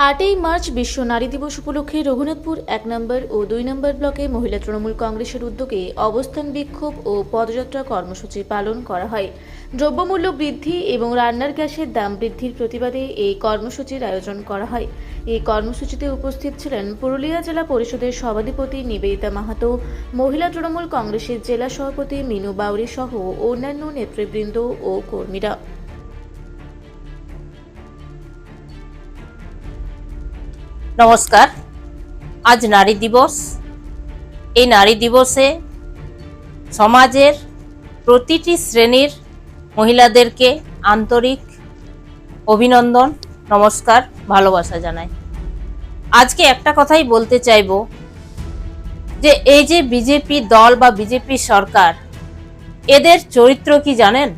8ই March বিশ্ব নারী দিবস উপলক্ষে রঘুনাথপুর 1 নম্বর ও 2 নম্বর ব্লকে মহিলা তৃণমূল কংগ্রেসের উদ্যোগে অবস্থান বিক্ষোভ ও পদযাত্রা কর্মসূচি পালন করা হয়। দ্রব্যমূল্য বৃদ্ধি এবং রান্নার গ্যাসের দাম বৃদ্ধির প্রতিবাদে এই কর্মসূচির আয়োজন করা হয়। এই কর্মসূচিতে উপস্থিত ছিলেন পুরুলিয়া জেলা পরিষদের সভাধিপতি নিবেদিতা মাহাতো, মহিলা তৃণমূল কংগ্রেসের জেলা সভাপতি মিনু বাউরি সহ অন্যান্য নেতৃবৃন্দ ও কর্মীরা। নমস্কার। আজ নারী দিবস। এই নারী দিবসে সমাজের প্রতিটি শ্রেণীর মহিলাদেরকে আন্তরিক অভিনন্দন, নমস্কার, ভালোবাসা জানাই। আজকে একটা কথাই বলতে চাইব যে এই যে বিজেপি দল বা বিজেপি সরকার, এদের চরিত্র কি জানেন?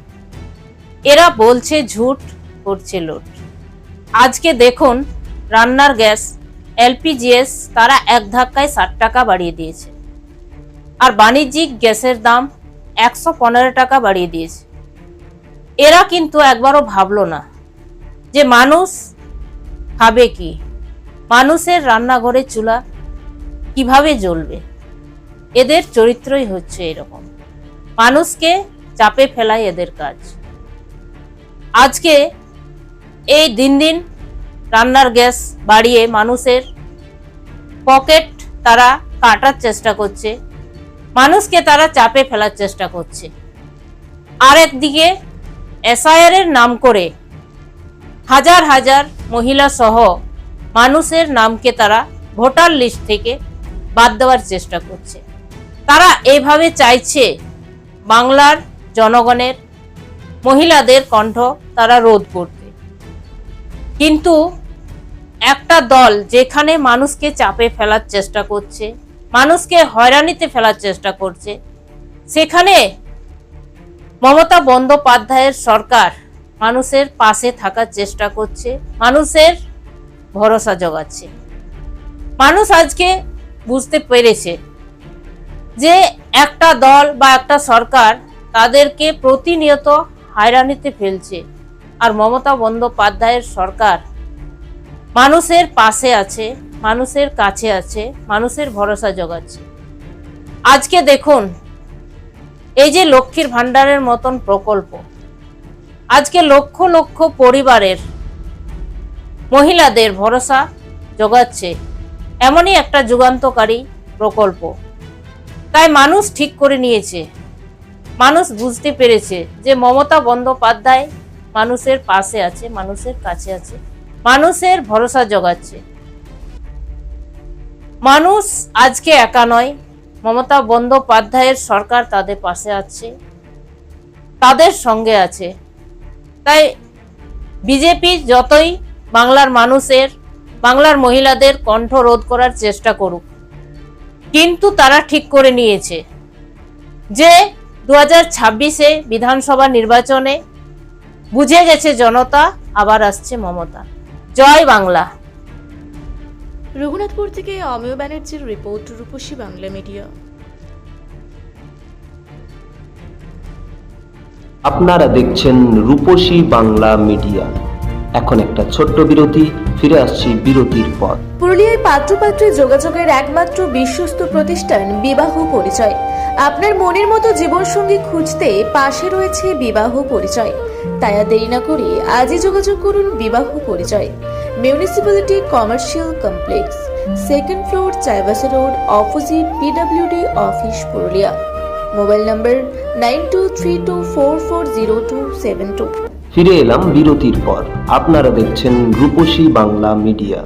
এরা বলছে ঝুট, করছে লুট। আজকে দেখুন, রান্নার গ্যাস এলপিজিএস তারা এক ধাক্কায় 60 টাকা বাড়িয়ে দিয়েছে, আর বাণিজ্যিক গ্যাসের দাম 115 টাকা বাড়িয়ে দিয়েছে। এরা কিন্তু একবারও ভাবলো না যে মানুষ খাবে কি, মানুষের রান্নাঘরে চুলা কিভাবে জ্বলবে। এদের চরিত্রই হচ্ছে এরকম, মানুষকে চাপে ফেলাই এদের কাজ। আজকে এই দিন দিন রান্নার গ্যাস বাড়িয়ে মানুষের পকেট তারা কাটার চেষ্টা করছে, মানুষকে তারা চাপে ফেলার চেষ্টা করছে। আর একদিকে এসআইআর এর নাম করে হাজার হাজার মহিলা সহ মানুষের নামকে তারা ভোটার লিস্ট থেকে বাদ দেওয়ার চেষ্টা করছে। তারা এইভাবে চাইছে বাংলার জনগণের মহিলাদের কণ্ঠ তারা রোধ করতে। কিন্তু একটা দল যেখানে মানুষকে চাপে ফেলার চেষ্টা করছে, মানুষকে হয়রানিতে ফেলার চেষ্টা করছে, সেখানে মমতা বন্দ্যোপাধ্যায়ের সরকার মানুষের পাশে থাকার চেষ্টা করছে, মানুষের ভরসা জোগাচ্ছে। মানুষ আজকে বুঝতে পেরেছে যে একটা দল বা একটা সরকার তাদেরকে প্রতিনিয়ত হয়রানিতে ফেলছে, আর মমতা বন্দ্যোপাধ্যায়ের সরকার মানুষের পাশে আছে, মানুষের কাছে আছে, মানুষের ভরসা জোগাচ্ছে। আজকে দেখুন, এই যে লক্ষ্মীর ভান্ডারের মতন প্রকল্প আজকে লক্ষ লক্ষ পরিবারের মহিলাদের ভরসা জোগাচ্ছে, এমনই একটা যুগান্তকারী প্রকল্প। তাই মানুষ ঠিক করে নিয়েছে, মানুষ বুঝতে পেরেছে যে মমতা বন্দ্যোপাধ্যায় মানুষের পাশে আছে, মানুষের কাছে আছে, মানুষের ভরসা জোগাচ্ছে। মানুষ আজকে একা নয়, মমতা বন্দ্যোপাধ্যায়ের সরকার তাদের পাশে আছে, তাদের সঙ্গে আছে। তাই বিজেপি যতই বাংলার মানুষের, বাংলার মহিলাদের কণ্ঠ রোধ করার চেষ্টা করুক, কিন্তু তারা ঠিক করে নিয়েছে যে 2026-এ বিধানসভা নির্বাচনে বুঝে গেছে জনতা, আবার আসছে মমতা। জয় বাংলা। রঘুনাথপুর থেকে অমেয় ব্যানার্জির রিপোর্ট, রূপসী বাংলা মিডিয়া। আপনারা দেখছেন রূপসী বাংলা মিডিয়া। এখন একটা ছোট্ট বিরতি, ফিরে আসছি বিরতির পর। পুরুলিয়ায় পাত্রপাত্রী যোগাযোগের একমাত্র বিশ্বস্ত প্রতিষ্ঠান বিবাহ পরিচয়। আপনার মনের মতো জীবনসঙ্গী খুঁজতে পাশে রয়েছে বিবাহ পরিচয়। তাই আর দেরি না করে আজই যোগাযোগ করুন বিবাহ পরিচয়। Municipality commercial complex, 2nd floor, Chaibasa road, opposite PWD office, Purulia. Mobile নম্বর 9232440272। ফিরে এলাম বিরতির পর। আপনারা দেখছেন রূপসী বাংলা মিডিয়া।